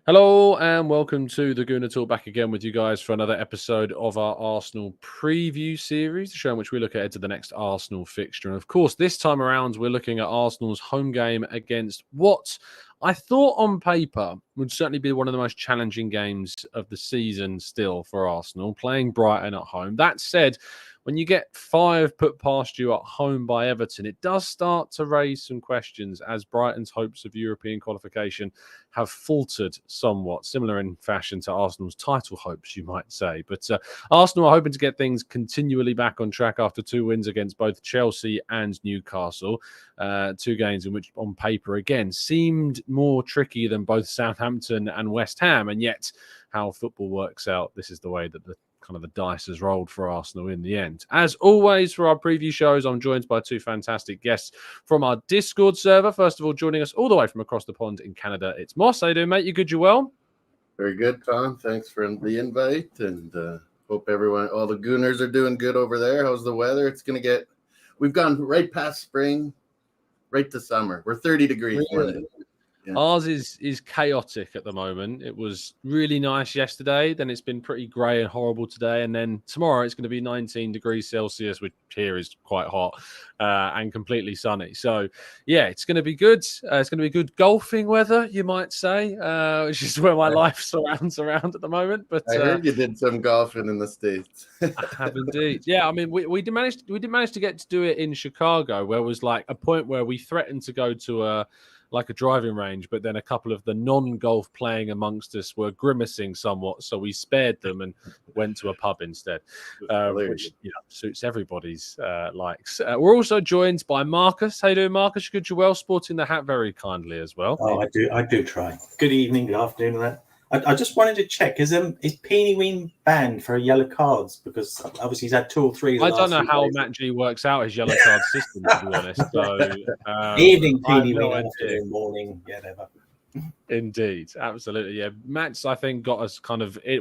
Hello and welcome to the Gooner Talk, back again with you guys for another episode of our Arsenal preview series, the show in which we look ahead to the next Arsenal fixture. And of course, this time around, we're looking at Arsenal's home game against what I thought on paper would certainly be one of the most challenging games of the season still for Arsenal, playing Brighton at home. That said, when you get 5 put past you at home by Everton, it does start to raise some questions as Brighton's hopes of European qualification have faltered somewhat, similar in fashion to Arsenal's title hopes, you might say. But Arsenal are hoping to get things continually back on track after 2 wins against both Chelsea and Newcastle. 2 games in which, on paper, again, seemed more tricky than both Southampton and West Ham. And yet, how football works out, this is the way that the dice has rolled for Arsenal in the end. As always, for our preview shows, I'm joined by 2 fantastic guests from our Discord server. First of all, joining us all the way from across the pond in Canada, it's Moss. How you doing, mate? You good? You well? Very good, Tom. Thanks for the invite, and hope everyone, all the Gooners, are doing good over there. How's the weather? We've gone right past spring, right to summer. We're 30 degrees. Really? Yeah. Ours is chaotic at the moment. It was really nice yesterday. Then it's been pretty grey and horrible today. And then tomorrow it's going to be 19 degrees Celsius, which here is quite hot and completely sunny. So, yeah, it's going to be good. It's going to be good golfing weather, you might say, which is where my life surrounds around at the moment. But I heard you did some golfing in the States. I have indeed. Yeah, I mean, we did manage to get to do it in Chicago, where it was like a point where we threatened to go to a driving range, but then a couple of the non-golf playing amongst us were grimacing somewhat, so we spared them and went to a pub instead, which suits everybody's likes. We're also joined by Marcus. How you doing, Marcus? Good, you well? Sporting the hat very kindly as well. Oh, I do try. Good evening, good afternoon. I just wanted to check, is Peeny Ween banned for yellow cards? Because obviously he's had 2 or 3. I don't know how Matt G works out his yellow card system, to be honest. So, evening, Peeny Ween, afternoon, morning, whatever. Indeed, absolutely. Yeah, Matt's, I think, got us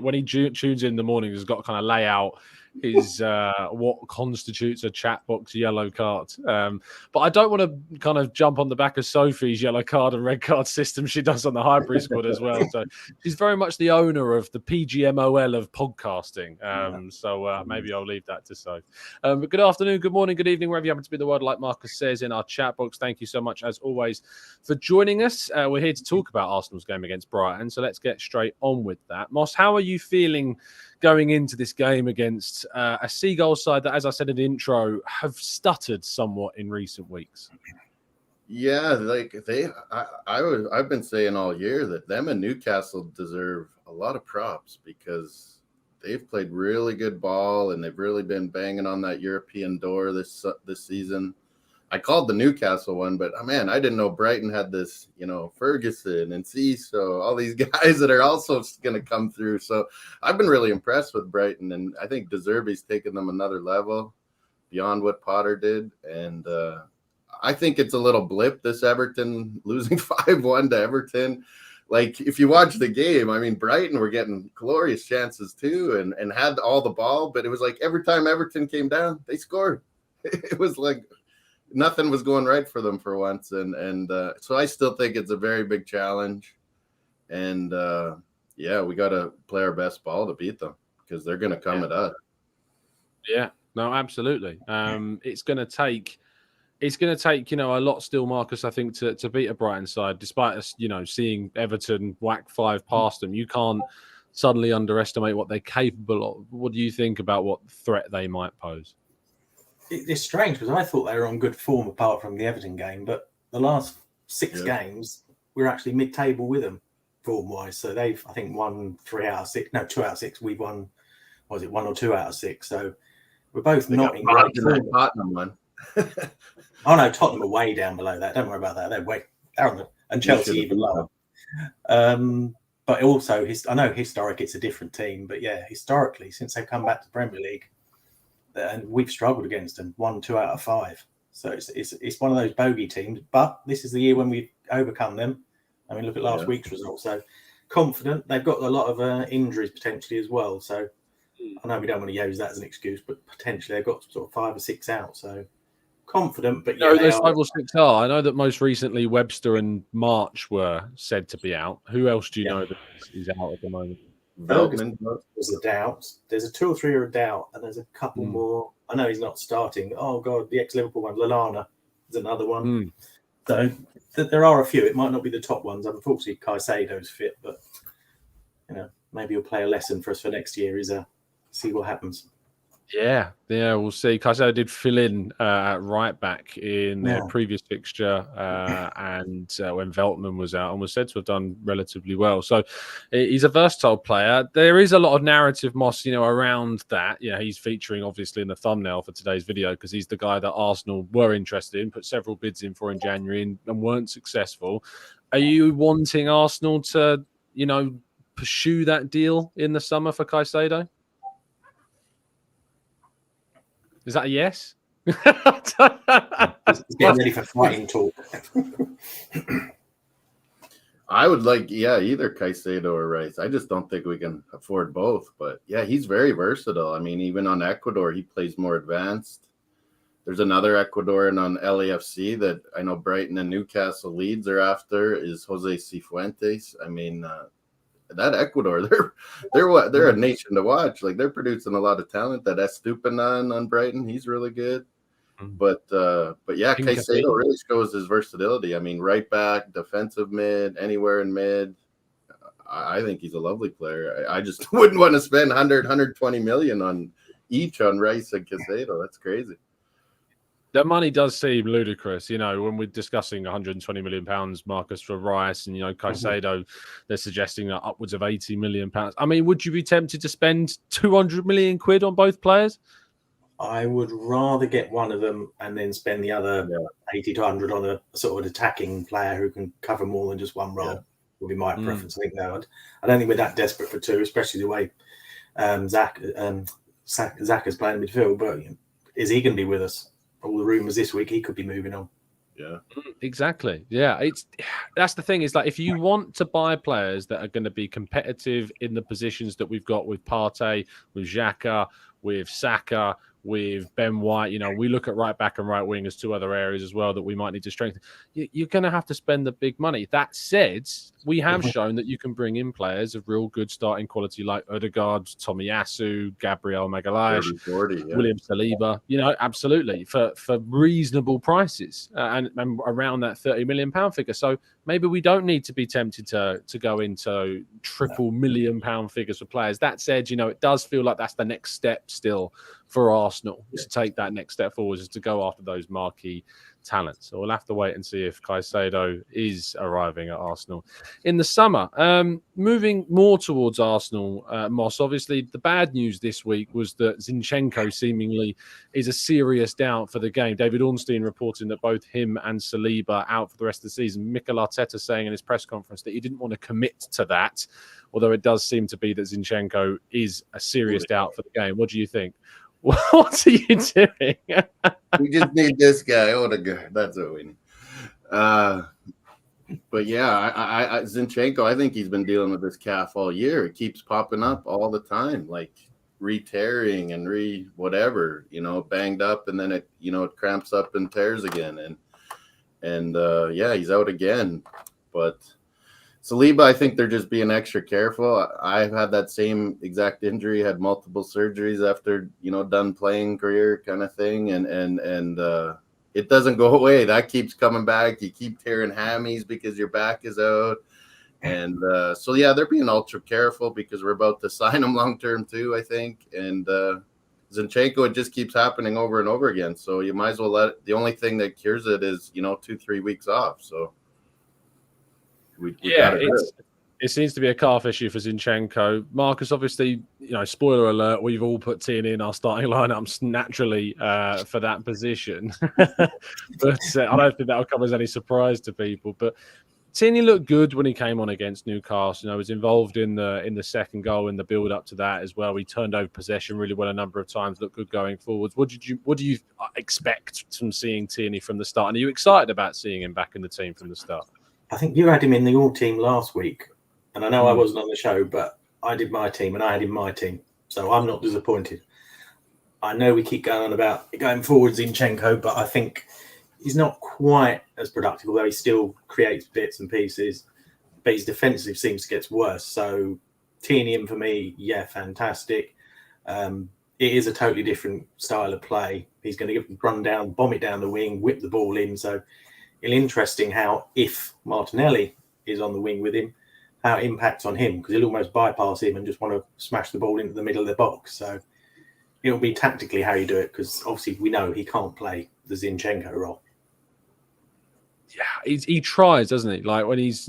when he tunes in the morning, has got to kind of lay out his what constitutes a chat box yellow card. But I don't want to kind of jump on the back of Sophie's yellow card and red card system she does on the hybrid squad as well. So she's very much the owner of the PGMOL of podcasting. So maybe I'll leave that to Sophie. But good afternoon, good morning, good evening, wherever you happen to be in the world, like Marcus says in our chat box. Thank you so much, as always, for joining us. We're here to talk about Arsenal's game against Brighton, so let's get straight on with that. Moss, how are you feeling going into this game against a Seagull side that, as I said in the intro, have stuttered somewhat in recent weeks? Yeah, I've been saying all year that them and Newcastle deserve a lot of props because they've played really good ball and they've really been banging on that European door this season. I called the Newcastle one, but man, I didn't know Brighton had this, Ferguson and Ciso, all these guys that are also going to come through. So I've been really impressed with Brighton, and I think De Zerbi's taken them another level beyond what Potter did. And I think it's a little blip, this Everton losing 5-1 to Everton. Like, if you watch the game, I mean, Brighton were getting glorious chances too and had all the ball, but it was like every time Everton came down, they scored. It was like nothing was going right for them for once. And so I still think it's a very big challenge. And, we got to play our best ball to beat them because they're going to come at us. Yeah, no, absolutely. It's going to take, a lot still, Marcus, I think, to beat a Brighton side, despite us, seeing Everton whack 5 past them. You can't suddenly underestimate what they're capable of. What do you think about what threat they might pose? It's strange because I thought they were on good form apart from the Everton game, but the last 6 games, we're actually mid-table with them form-wise. So they've, I think, won 2 out of 6. We've won, 1 or 2 out of 6. So we're both not in great form. Tottenham one. Oh no, Tottenham are way down below that. Don't worry about that. They're on and Chelsea even lower. But also, I know historic, it's a different team, but yeah, historically, since they've come back to the Premier League, and we've struggled against them 1, 2 out of 5. So it's one of those bogey teams. But this is the year when we've overcome them. I mean, look at last week's result. So confident. They've got a lot of injuries potentially as well. So I know we don't want to use that as an excuse, but potentially they've got sort of 5 or 6 out. So confident, but No, those 5 or 6 are. I know that most recently Webster and March were said to be out. Who else do you know that is out at the moment? Veltman was a doubt. There's a 2 or 3 are a doubt, and there's a couple more. I know he's not starting. Oh God, the ex-Liverpool one, Lallana is another one. So there are a few. It might not be the top ones. Unfortunately, Caicedo's fit, but maybe he'll play a lesson for us for next year. Is see what happens. Yeah, we'll see. Caicedo did fill in at right back in their previous fixture, and when Veltman was out, and was said to have done relatively well. So he's a versatile player. There is a lot of narrative, Moss, around that. He's featuring obviously in the thumbnail for today's video because he's the guy that Arsenal were interested in, put several bids in for in January and weren't successful. Are you wanting Arsenal to, pursue that deal in the summer for Caicedo? Is that a yes? Getting ready for fighting talk. I would like, either Caicedo or Rice. I just don't think we can afford both. But he's very versatile. I mean, even on Ecuador, he plays more advanced. There's another Ecuadorian on LAFC that I know Brighton and Newcastle Leeds are after is Jose Cifuentes. I mean, that Ecuador, they're a nation to watch. Like, they're producing a lot of talent. That Estupinan on Brighton, he's really good. But Caicedo really shows his versatility. I mean, right back, defensive mid, anywhere in mid. I think he's a lovely player. I just wouldn't want to spend 120 million on Rice and Caicedo. That's crazy. That money does seem ludicrous, when we're discussing 120 million pounds, Marcus, for Rice and, Caicedo, they're suggesting upwards of 80 million pounds. I mean, would you be tempted to spend 200 million quid on both players? I would rather get one of them and then spend the other 80 to 100 on a sort of an attacking player who can cover more than just one role. Yeah. Would be my preference. I think I don't think we're that desperate for two, especially the way Zach is playing midfield. But is he going to be with us? All the rumours this week, he could be moving on. Yeah, exactly. Yeah, that's the thing. Is like if you want to buy players that are going to be competitive in the positions that we've got with Partey, with Xhaka, with Saka, with Ben White, we look at right back and right wing as 2 other areas as well that we might need to strengthen. You're going to have to spend the big money. That said, we have shown that you can bring in players of real good starting quality like Odegaard, Tomiyasu, Gabriel Magalhaes, William Saliba, absolutely, for reasonable prices and around that £30 million figure. So maybe we don't need to be tempted to go into triple £1 million figures for players. That said, it does feel like that's the next step still for Arsenal to take that next step forward, is to go after those marquee talents. So we'll have to wait and see if Caicedo is arriving at Arsenal in the summer. Moving more towards Arsenal, Moss, obviously the bad news this week was that Zinchenko seemingly is a serious doubt for the game. David Ornstein reporting that both him and Saliba out for the rest of the season. Mikel Arteta saying in his press conference that he didn't want to commit to that, although it does seem to be that Zinchenko is a serious doubt for the game. What do you think? What are you doing? We just need this guy, Odegaard. That's what we need. But I Zinchenko, I think he's been dealing with this calf all year. It keeps popping up all the time, like re-tearing and whatever, banged up, and then it cramps up and tears again. And he's out again. But Saliba, I think they're just being extra careful. I've had that same exact injury, had multiple surgeries after, done playing career kind of thing. And it doesn't go away. That keeps coming back. You keep tearing hammies because your back is out. And they're being ultra careful because we're about to sign him long-term too, I think. And Zinchenko, it just keeps happening over and over again. So you might as well the only thing that cures it is, 2-3 weeks off. So. It seems to be a calf issue for Zinchenko. Marcus, obviously, spoiler alert, we've all put Tierney in our starting lineups naturally for that position. But I don't think that will come as any surprise to people. But Tierney looked good when he came on against Newcastle. Was involved in the second goal in the build up to that as well. He turned over possession really well a number of times. Looked good going forwards. What do you expect from seeing Tierney from the start? And are you excited about seeing him back in the team from the start? I think you had him in the all team last week, and I know I wasn't on the show, but I did my team and I had him in my team, so I'm not disappointed. I know we keep going on about going forward Zinchenko, but I think he's not quite as productive, although he still creates bits and pieces. But his defensive seems to get worse. So Tierney for me, yeah, fantastic. It is a totally different style of play. He's going to run down, bomb it down the wing, whip the ball in. So it's interesting how, if Martinelli is on the wing with him, how it impacts on him, because he'll almost bypass him and just want to smash the ball into the middle of the box. So it'll be tactically how you do it, because obviously we know he can't play the Zinchenko role. Yeah, he tries, doesn't he? Like when he's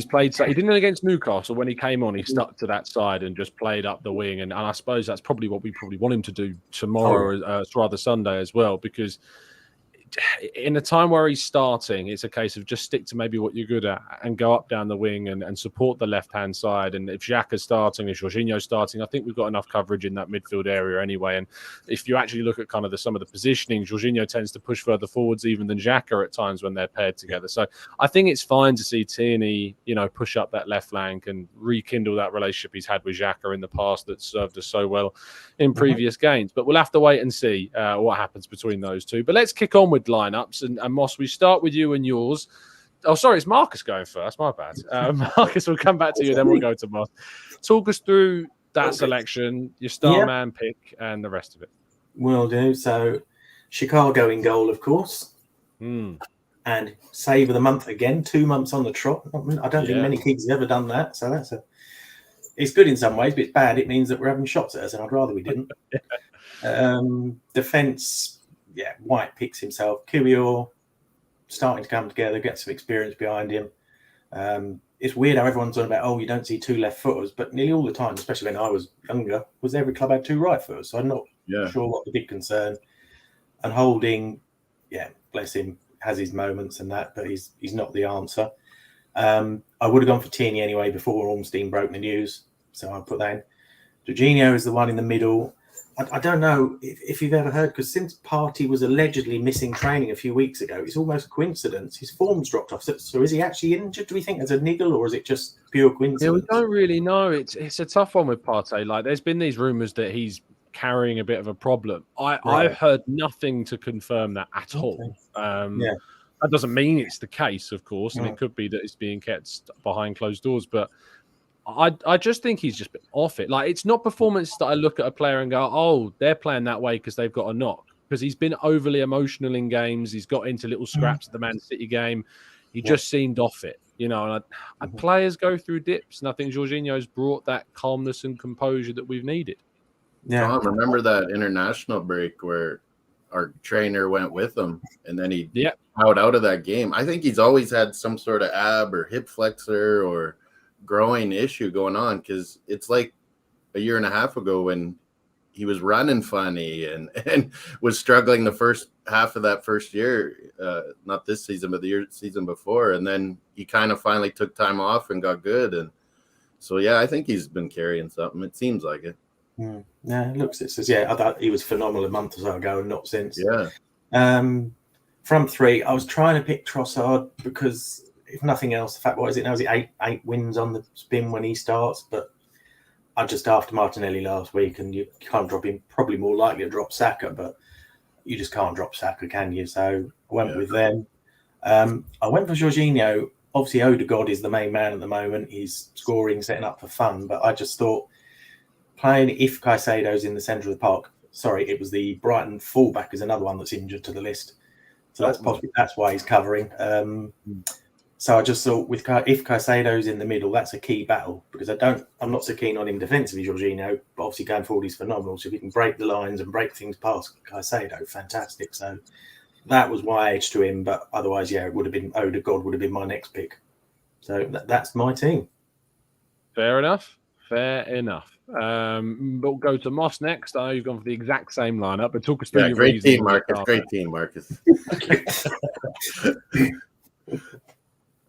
played, so he didn't against Newcastle. When he came on, he stuck to that side and just played up the wing. And I suppose that's probably what we probably want him to do tomorrow, rather Sunday as well, because in a time where he's starting, it's a case of just stick to maybe what you're good at and go up down the wing and support the left-hand side. And if Xhaka's starting and Jorginho's starting, I think we've got enough coverage in that midfield area anyway. And if you actually look at kind of some of the positioning, Jorginho tends to push further forwards even than Xhaka at times when they're paired together. So I think it's fine to see Tierney, push up that left flank and rekindle that relationship he's had with Xhaka in the past that served us so well in previous games. But we'll have to wait and see what happens between those two. But let's kick on with lineups, and Moss, we start with you and yours. Oh, sorry, it's Marcus going first. My bad. Marcus, we'll come back to you, then we'll go to Moss. Talk us through that selection, your star man pick, and the rest of it. Will do. So, Chicago in goal, of course, and save of the month again. 2 months on the trot. I don't think many keepers have ever done that. So it's good in some ways, but it's bad. It means that we're having shots at us, and I'd rather we didn't. Defense. Yeah, White picks himself. Kyrgios starting to come together, get some experience behind him. It's weird how everyone's on about, you don't see 2 left footers, but nearly all the time, especially when I was younger, was every club had 2 right footers. So I'm not sure what the big concern. And Holding, bless him, has his moments and that, but he's not the answer. I would have gone for Tierney anyway before Ormstein broke the news, so I'll put that in. Jorginho is the one in the middle. I don't know if you've ever heard, because since Partey was allegedly missing training a few weeks ago, it's almost a coincidence. His form's dropped off. So is he actually injured? Do we think there's a niggle, or is it just pure coincidence? Yeah, we don't really know. It's a tough one with Partey. Like, there's been these rumours that he's carrying a bit of a problem. I've heard nothing to confirm that at all. That doesn't mean it's the case, of course, and it could be that it's being kept behind closed doors, but I just think he's just been off it. Like, it's not performance that I look at a player and go, they're playing that way because they've got a knock. Because he's been overly emotional in games. He's got into little scraps at the Man City game. He just seemed off it, And players go through dips, and I think Jorginho's brought that calmness and composure that we've needed. Yeah, Tom, remember that international break where our trainer went with him, and then he out of that game. I think he's always had some sort of ab or hip flexor or growing issue going on, because it's like a year and a half ago when he was running funny and was struggling the first half of that first year, not this season, but the season before. And then he kind of finally took time off and got good. And so, I think he's been carrying something. It seems like it. Yeah, it looks. It says, I thought he was phenomenal a month or so ago, and not since. From 3, I was trying to pick Trossard because, if nothing else, the fact, what is it now? Is it eight wins on the spin when he starts? But I just after Martinelli last week, and you can't drop him. Probably more likely to drop Saka, but you just can't drop Saka, can you? So I went with them. I went for Jorginho. Obviously, Odegaard is the main man at the moment. He's scoring, setting up for fun. But I just thought playing if Caicedo's in the centre of the park. Sorry, it was the Brighton fullback is another one that's injured to the list. So that's why he's covering. So I just thought if Caicedo's in the middle, that's a key battle, because I'm not so keen on him defensively, Jorginho, but obviously going forward he's phenomenal. So if he can break the lines and break things past Caicedo, fantastic. So that was why I edged to him, but otherwise, it would have been Odegaard would have been my next pick. So that's my team. Fair enough. We'll go to Moss next. I know you've gone for the exact same lineup, but talk us through your great team, Marcus. Great team, Marcus.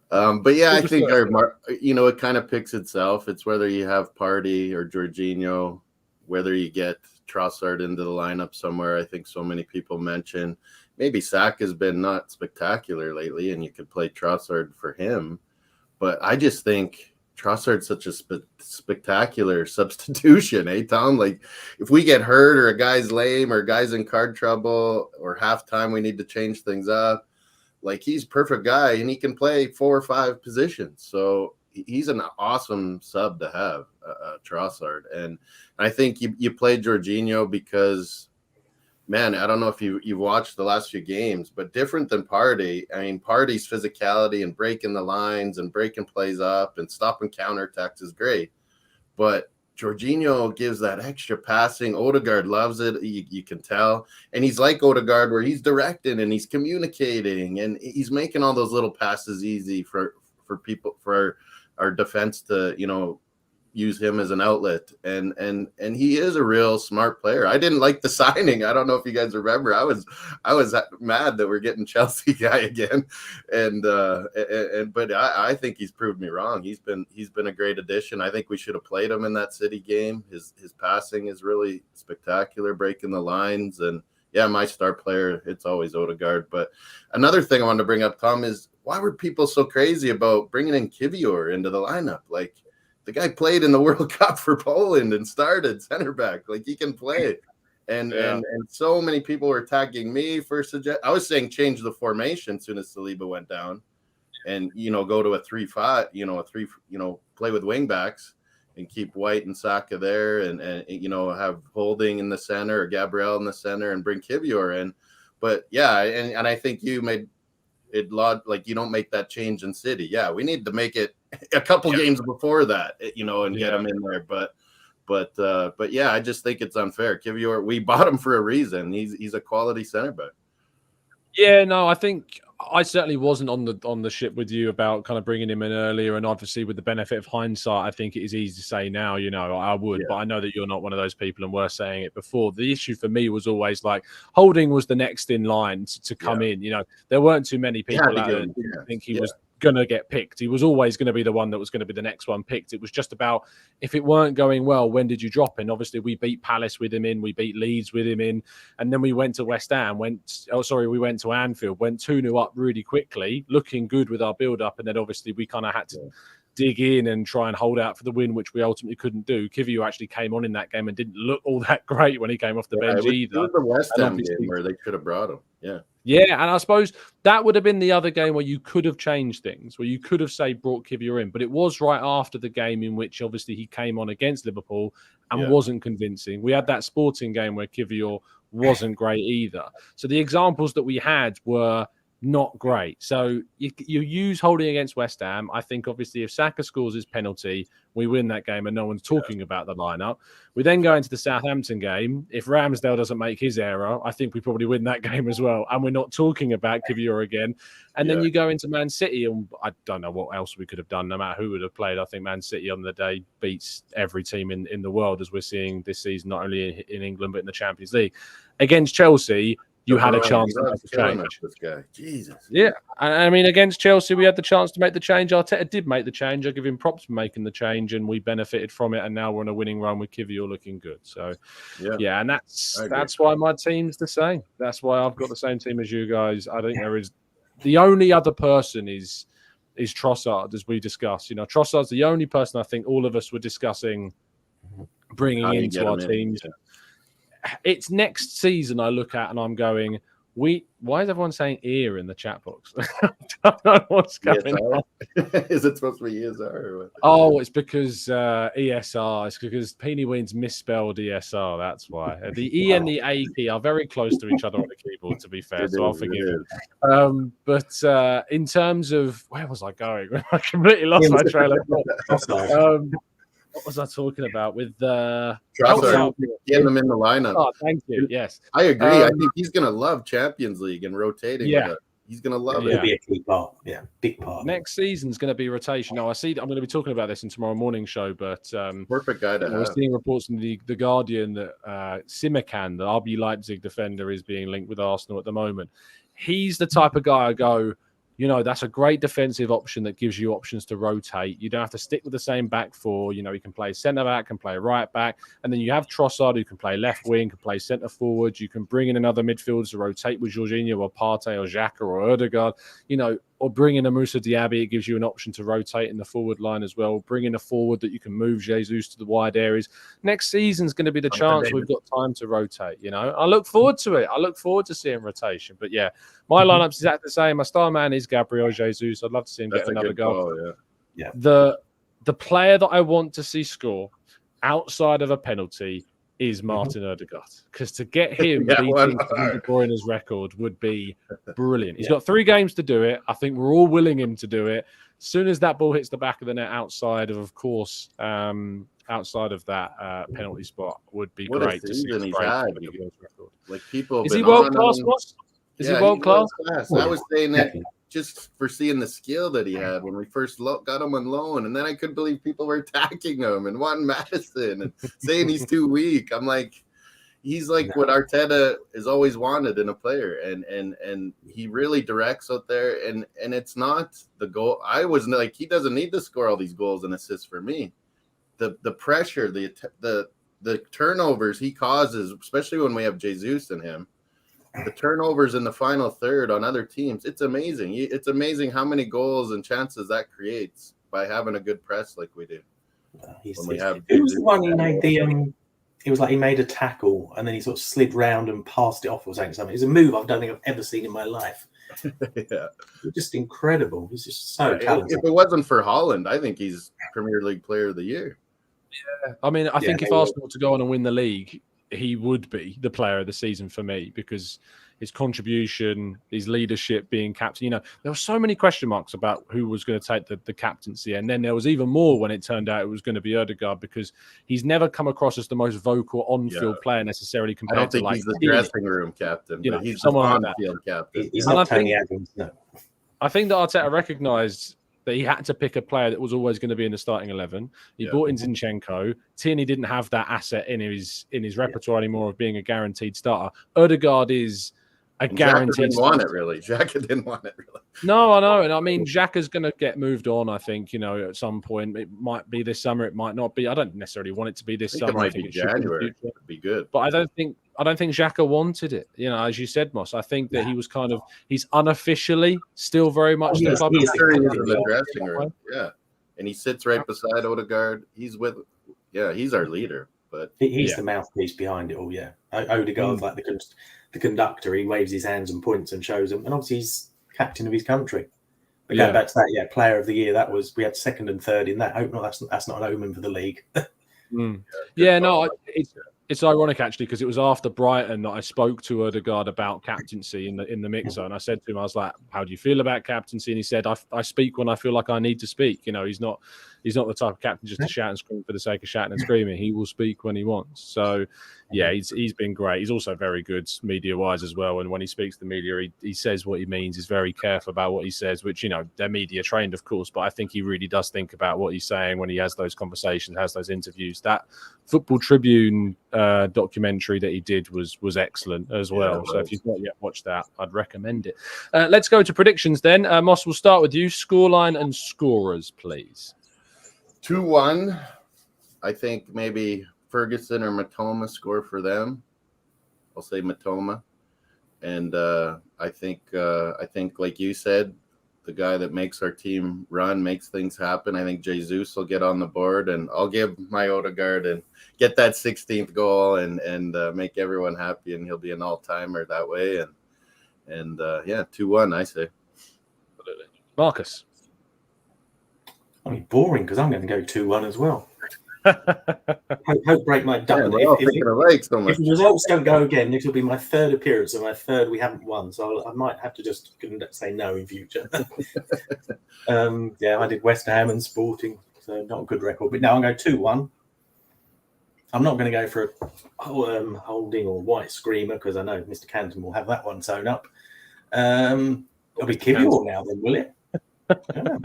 But I think it kind of picks itself. It's whether you have Partey or Jorginho, whether you get Trossard into the lineup somewhere. I think so many people mention maybe Saka's been not spectacular lately, and you could play Trossard for him. But I just think Trossard's such a spectacular substitution, eh, Tom? Like, if we get hurt or a guy's lame or a guy's in card trouble or halftime, we need to change things up. Like, he's a perfect guy, and he can play 4 or 5 positions. So he's an awesome sub to have, Trossard. And I think you play Jorginho because, man, I don't know if you've watched the last few games, but different than Partey. I mean, Partey's physicality and breaking the lines and breaking plays up and stopping counterattacks is great. But Jorginho gives that extra passing. Odegaard loves it. You can tell. And he's like Odegaard, where he's directing and he's communicating and he's making all those little passes easy for people, for our defense to, use him as an outlet. And he is a real smart player. I didn't like the signing. I don't know if you guys remember. I was mad that we're getting Chelsea guy again. But I think he's proved me wrong. He's been a great addition. I think we should have played him in that City game. His passing is really spectacular, breaking the lines. And yeah, my star player, it's always Odegaard. But another thing I wanted to bring up, Tom, is why were people so crazy about bringing in Kivior into the lineup? Like, the guy played in the World Cup for Poland and started center back. Like, he can play. And so many people were attacking me for I was saying change the formation as soon as Saliba went down and, go to a 3-5, play with wing backs and keep White and Saka there and have Holding in the center or Gabriel in the center and bring Kivior in. But, yeah, and I think you made it like you don't make that change in City. Yeah, we need to make it a couple games before that, and get him in there. But yeah, I just think it's unfair. Kivior, we bought him for a reason. He's a quality center back. Yeah, no, I think I certainly wasn't on the ship with you about kind of bringing him in earlier, and obviously with the benefit of hindsight, I think it is easy to say now, I would, but I know that you're not one of those people and were saying it before. The issue for me was always like Holding was the next in line to come in. There weren't too many people out there that didn't think he was going to get picked. He was always going to be the one that was going to be the next one picked. It was just about, if it weren't going well, when did you drop in? Obviously, we beat Palace with him in, we beat Leeds with him in, and then we went to West Ham, we went to Anfield, went 2-0 up really quickly, looking good with our build-up, and then obviously we kind of had to dig in and try and hold out for the win, which we ultimately couldn't do. Kivior actually came on in that game and didn't look all that great when he came off the bench either. It was the West Ham game where they could have brought him. Yeah, and I suppose that would have been the other game where you could have changed things, where you could have, say, brought Kivior in. But it was right after the game in which, obviously, he came on against Liverpool and wasn't convincing. We had that Sporting game where Kivior wasn't great either. So the examples that we had were not great. So you use Holding against West Ham. I think, obviously, if Saka scores his penalty, we win that game and no one's talking about the lineup. We then go into the Southampton game. If Ramsdale doesn't make his error, I think we probably win that game as well. And we're not talking about Kivior again. And then you go into Man City, and I don't know what else we could have done, no matter who would have played. I think Man City on the day beats every team in the world, as we're seeing this season, not only in England, but in the Champions League. Against Chelsea, you had a chance to make the change. This guy. Jesus. Yeah. I mean, against Chelsea, we had the chance to make the change. Arteta did make the change. I give him props for making the change, and we benefited from it. And now we're on a winning run with Kivior looking good. So, yeah, and that's why my team's the same. That's why I've got the same team as you guys. I think there is the only other person is Trossard, as we discussed. Trossard's the only person I think all of us were discussing bringing into our teams. It's next season I look at and I'm going, why is everyone saying ear in the chat box? I don't know what's going on. Is it supposed to be ESR or what? Oh, it's because ESR. It's because Peeny Ween's misspelled ESR. That's why. The E and the A key are very close to each other on the keyboard, to be fair, so I'll forgive it. But in terms of, where was I going? I completely lost my trail of thought. What was I talking about with Trossard, getting them in the lineup? Oh, thank you. Yes, I agree. I think he's going to love Champions League and rotating. Yeah, he's going to love it. It'll be a key part. Yeah, big part. Next season's going to be rotation. Now, I'm going to be talking about this in tomorrow morning show, but perfect guy to have. We're seeing reports in the Guardian that Simakan, the RB Leipzig defender, is being linked with Arsenal at the moment. He's the type of guy I go, that's a great defensive option that gives you options to rotate. You don't have to stick with the same back four. You can play centre back, can play right back. And then you have Trossard, who can play left wing, can play centre forward. You can bring in another midfielder to rotate with Jorginho or Partey or Xhaka or Odegaard. or bring in a Moussa Diaby. It gives you an option to rotate in the forward line as well. Bring in a forward that you can move Jesus to the wide areas. Next season's going to be the chance we've got time to rotate. I look forward to it. I look forward to seeing rotation. But yeah, my lineup's exactly the same. My star man is Gabriel Jesus. I'd love to see him get another goal. Yeah. The player that I want to see score outside of a penalty is Martin Odegaard, because to get him beating De Bruyne's record would be brilliant. He's got 3 games to do it. I think we're all willing him to do it. As soon as that ball hits the back of the net, outside of that penalty spot, would be what great a to see. season he's had. Like people, is he world class? Is he world class? I was saying that just for seeing the skill that he had when we first got him on loan, and then I couldn't believe people were attacking him and wanting Madison and saying he's too weak. I'm like, he's like what Arteta has always wanted in a player, and he really directs out there. And it's not the goal. I was like, he doesn't need to score all these goals and assists for me. The pressure, the turnovers he causes, especially when we have Jesus in him. The turnovers in the final third on other teams, it's amazing. It's amazing how many goals and chances that creates by having a good press like we do. It was the one he made it was like he made a tackle and then he sort of slid round and passed it off or something. It's a move I don't think I've ever seen in my life. Yeah, just incredible. He's just so talented. If it wasn't for Holland, I think he's Premier League Player of the Year. Yeah, I mean, I think if Arsenal were to go on and win the league, he would be the player of the season for me, because his contribution, his leadership, being captain. There were so many question marks about who was going to take the captaincy. And then there was even more when it turned out it was going to be Odegaard, because he's never come across as the most vocal on-field player necessarily compared I don't think to he's the dressing room captain, but he's someone the on-field captain. He's not Tony Adams, no. I think that Arteta recognised that he had to pick a player that was always going to be in the starting 11. He brought in Zinchenko. Tierney didn't have that asset in his repertoire anymore of being a guaranteed starter. Odegaard is a guaranteed starter. Xhaka didn't want it really. No, I know. And I mean, Xhaka's going to get moved on, I think, at some point. It might be this summer. It might not be. I don't necessarily want it to be this summer. I think January. It would be good. But I don't think Xhaka wanted it. As you said, Moss, I think that he was he's unofficially still very much the club. He's in the dressing room. Yeah. And he sits right beside Odegaard. He's our leader. But he's the mouthpiece behind it all, yeah. Odegaard's like the conductor. He waves his hands and points and shows them. And obviously he's captain of his country. But going back to that, player of the year, we had second and third in that. I hope not, that's not an omen for the league. It's ironic actually, because it was after Brighton that I spoke to Odegaard about captaincy in the mixer, and I said to him, I was like, "How do you feel about captaincy?" And he said, "I speak when I feel like I need to speak. He's not the type of captain just to shout and scream for the sake of shouting and screaming. He will speak when he wants." So, he's been great. He's also very good media-wise as well. And when he speaks to the media, he says what he means. He's very careful about what he says, which, they're media trained, of course. But I think he really does think about what he's saying when he has those conversations, has those interviews. That Football Tribune documentary that he did was excellent as well. So if you've not yet watched that, I'd recommend it. Let's go to predictions then. Moss, we'll start with you. Scoreline and scorers, please. 2-1. I think maybe Ferguson or Matoma score for them. I'll say Matoma. And I think like you said, the guy that makes our team run, makes things happen. I think Jesus will get on the board, and I'll give my Odegaard and get that 16th goal and make everyone happy, and he'll be an all-timer that way. And 2-1, I say. Marcus. I mean, boring, because I'm going to go 2-1 as well. Hope break my duck. If the results don't go again, this will be my third appearance and my third we haven't won. So I might have to just say no in future. I did West Ham and Sporting, so not a good record. But now I'm going 2-1. I'm not going to go for a holding or white screamer, because I know Mr. Canton will have that one sewn up. It'll be Kivior now, then, will it? Yeah.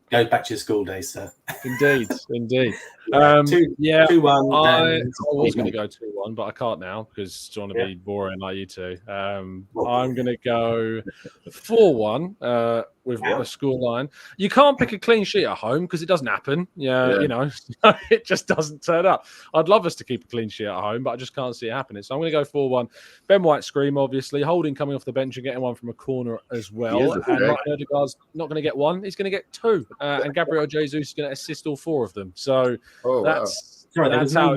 Goes back to your school days, sir. Indeed. 2-1. I was going to go 2-1. one, but I can't now because I want to be boring like you two. I'm Well, going to go 4-1 with a score line. You can't pick a clean sheet at home because it doesn't happen. Yeah, you know, it just doesn't turn up. I'd love us to keep a clean sheet at home, but I just can't see it happening. So I'm going to go 4-1. Ben White scream, obviously. Holding coming off the bench and getting one from a corner as well. And Martin Odegaard's not going to get one. He's going to get two. And Gabriel Jesus is going to assist all four of them. So that's... Sorry, there was no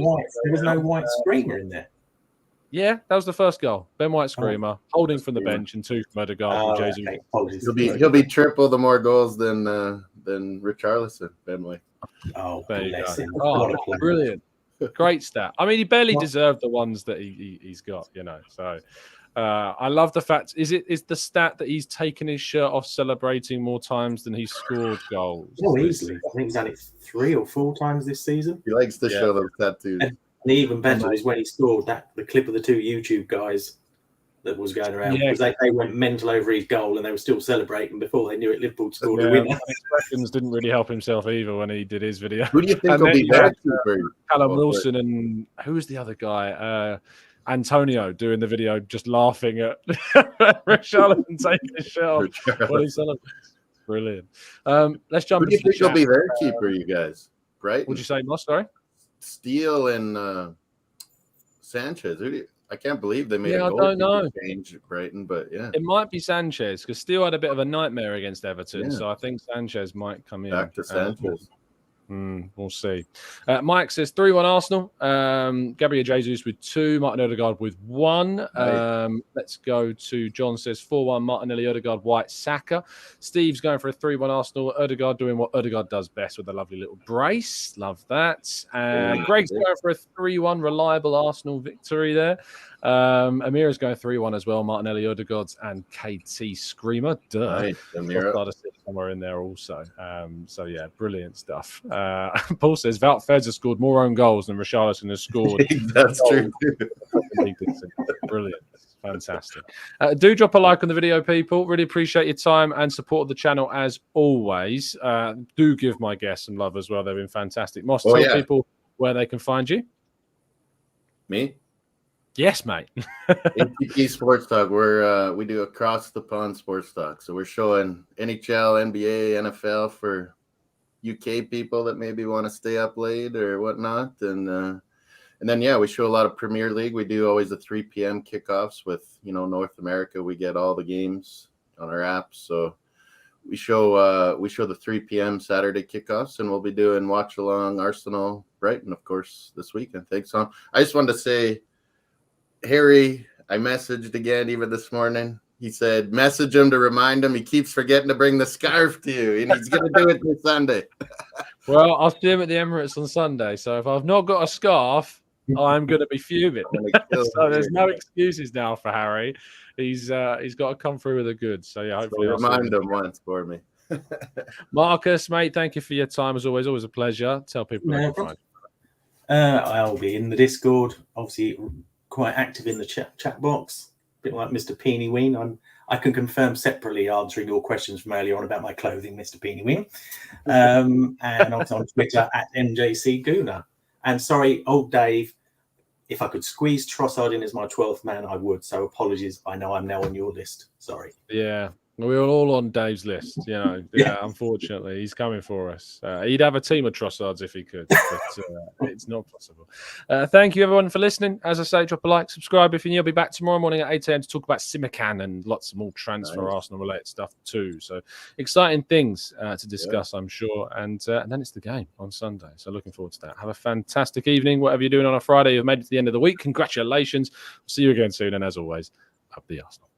white screamer in there. Yeah, that was the first goal. Ben White screamer, holding from the bench, and two from Odegaard. Jesus. Okay. He'll be triple the more goals than Richarlison. Ben White. Oh, there you go. Oh, brilliant! Great stat. I mean, he barely deserved the ones that he's got. You know, so. I love the fact. Is the stat that he's taken his shirt off celebrating more times than he's scored goals? Oh, easily. I think he's done it 3 or 4 times this season. He likes to show those tattoos. And even better is when he scored the clip of the 2 YouTube guys that was going around because they went mental over his goal and they were still celebrating before they knew it. Liverpool scored the winner. Seconds didn't really help himself either when he did his video. Who do you think will be better? Callum Wilson and who was the other guy? Antonio doing the video, just laughing at Richarlison taking his shirt off when he celebrates. Brilliant. Let's jump. Who do you think will be their keeper, you guys? Right? Would you say, Moss? Sorry, Steele and Sanchez. I can't believe they made a goal change at Brighton, but it might be Sanchez because Steele had a bit of a nightmare against Everton, so I think Sanchez might come in. Back to Sanchez. We'll see. Mike says 3-1 Arsenal. Gabriel Jesus with 2, Martin Odegaard with 1. Let's go to John says 4-1 Martinelli, Odegaard, White, Saka. Steve's going for a 3-1 Arsenal. Odegaard doing what Odegaard does best with a lovely little brace. Love that. Greg's going for a 3-1 reliable Arsenal victory there. Amira's going 3-1 as well. Martinelli, Odegaard, and KT Screamer. Duh. Nice, somewhere in there also. So yeah, brilliant stuff. Paul says Wout Fez has scored more own goals than Richarlison has scored. That's true. Brilliant. Fantastic. Do drop a like on the video, people. Really appreciate your time and support of the channel as always. Do give my guests some love as well. They've been fantastic. Moss, tell people where they can find you. Me? Yes, mate. ATP Sports Talk. We do across the pond sports talk. So we're showing NHL, NBA, NFL for UK people that maybe want to stay up late or whatnot. And then we show a lot of Premier League. We do always the 3 p.m. kickoffs with North America. We get all the games on our app. So we show the 3 p.m. Saturday kickoffs, and we'll be doing watch along Arsenal Brighton, of course, this weekend. Thanks, Tom. I just wanted to say, Harry, I messaged again even this morning. He said, message him to remind him. He keeps forgetting to bring the scarf to you, and he's going to do it this Sunday. Well, I'll see him at the Emirates on Sunday. So if I've not got a scarf, I'm going to be fuming. So there's no excuses now for Harry. He's got to come through with the goods. So yeah, hopefully so remind him once for me. Marcus, mate, thank you for your time as always. Always a pleasure. Tell people where to find you. I'll be in the Discord, obviously quite active in the chat box, a bit like Mr. Peeny Ween. I can confirm separately answering your questions from earlier on about my clothing, Mr. Peeny Ween. And also on Twitter at MJC Gooner. And sorry, old Dave, if I could squeeze Trossard in as my 12th man, I would. So apologies. I know I'm now on your list. Sorry. Yeah. We're all on Dave's list, unfortunately. He's coming for us. He'd have a team of Trossards if he could, but it's not possible. Thank you, everyone, for listening. As I say, drop a like, subscribe if you're new. I'll be back tomorrow morning at 8 a.m. to talk about Simakan and lots more transfer Arsenal-related stuff too. So exciting things to discuss, I'm sure. And then it's the game on Sunday. So looking forward to that. Have a fantastic evening, whatever you're doing on a Friday. You've made it to the end of the week. Congratulations. See you again soon. And as always, up the Arsenal.